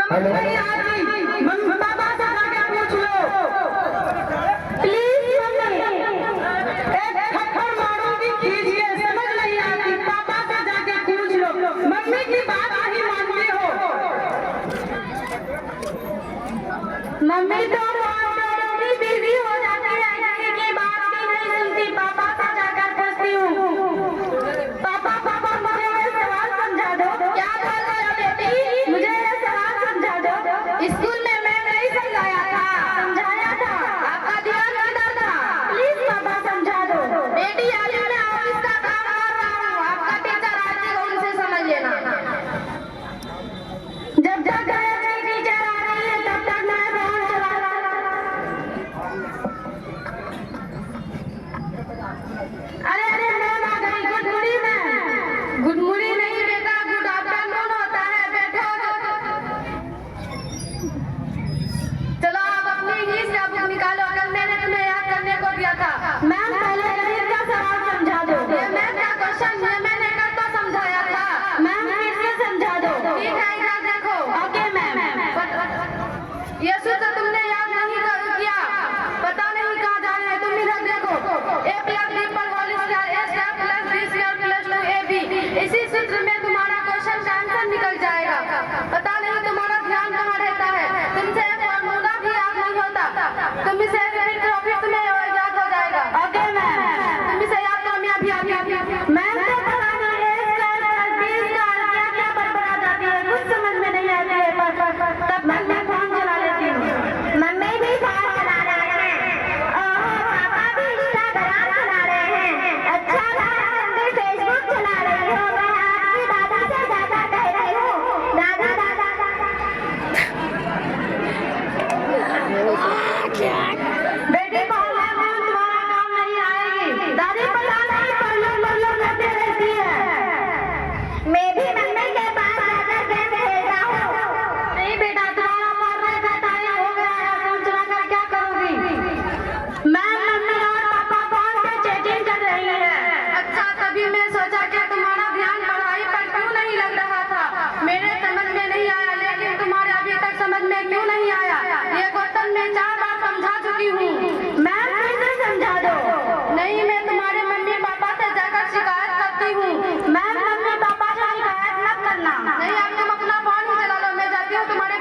समझ नहीं आती, मम्मी पापा से जाके पूछ लो प्लीज। मम्मी एक थप्पड़ मारूंगी खींच के, समझ नहीं आती, पापा से जाके पूछ लो। मम्मी की बात नहीं मानते हो। मम्मी तो इतनी बिजी हो जाती है, किसी की बात भी नहीं सुनती। पापा से जाकर पूछती हूँ, पापा पापा मुझे ये सवाल समझा दो। क्या बोल रहे हो बेटी? मुझे ये सवाल समझा दो। स्कूल में मैम नहीं समझाया था? समझाया था। आपका ध्यान किधर था? प्लीज पापा समझा दो। बेटी अभी मैं ऑफिस का काम कर रहा हूँ, आपका टीचर आती है, उनसे समझ लेना। जब तक टीचर आ रही है तब तक मैं फोन चला रहा। अरे अरे मैम आ गई। Good morning ma'am. Good morning नहीं बेटा, गुड आफ्टरनून होता है। बैठो। चलो आप अपनी इंग्लिश का बुक निकालो, कल मैंने तुम्हें याद करने को दिया था। मैम पहले गणित का सवाल समझा दो। ये मैम का क्वेश्चन ये मैंने कल तो समझाया था। मैम फिर से समझा दो। ठीक है, इधर देखो। Okay ma'am. ये सूत्र तुमने याद नहीं किया, पता नहीं कहाँ जा रहे हैं तुम। इधर देखो, a प्लस b पर whole square a square plus b square plus 2ab। इसी सूत्र में तुम्हारा क्वेश्चन का आंसर निकल जाएगा। पता नहीं तुम्हारा ध्यान कहाँ रहता है, तुमसे फॉर्मूला भी याद नहीं होता। तुम इसे रिपीट करो, फिर तुम्हें याद हो जाएगा। Okay ma'am. तुम इसे याद करो, मैं अभी मैम तो पता नहीं a square plus b square क्या क्या बड़ा जाती है, कुछ समझ में नहीं आती है। तब मैं फोन चला लेती हूँ। मम्मी भी फोन चला रहे हैं, पापा भी इंस्टाग्राम चला रहे हैं। अच्छा तुम भी फेसबुक चला रही हो। मैं आपकी दादा से ज्यादा कह रही हूँ। दादा दादा बेटी फोन ले, फोन तुम्हारा काम नहीं आएगी। दादी पता नहीं पल्लू करती रहती है। मैं भी मम्मी के पास जाकर गेम खेलता हूँ। नहीं बेटा, तुम्हारा पढ़ने का टाइम हो गया है, फोन चलाकर क्या करोगी? मैम मम्मी और पापा फोन पे चैटिंग कर रही है। अच्छा, तभी मैं सोचा कि तुम्हारा ध्यान पढ़ाई पर क्यों नहीं लग रहा था। मेरे समझ में नहीं आया, लेकिन तुम्हारे अभी तक समझ में क्यों नहीं आया? ये क्वेश्चन मैं 4 बार समझा चुकी हूँ। मैम फिर से समझा दो। नहीं, मैं तुम्हारे मम्मी पापा से जाकर शिकायत करती हूँ। मैम मम्मी पापा से शिकायत मत करना। नहीं, अब तुम अपना फोन ही चला लो, मैं जाती हूँ तुम्हारे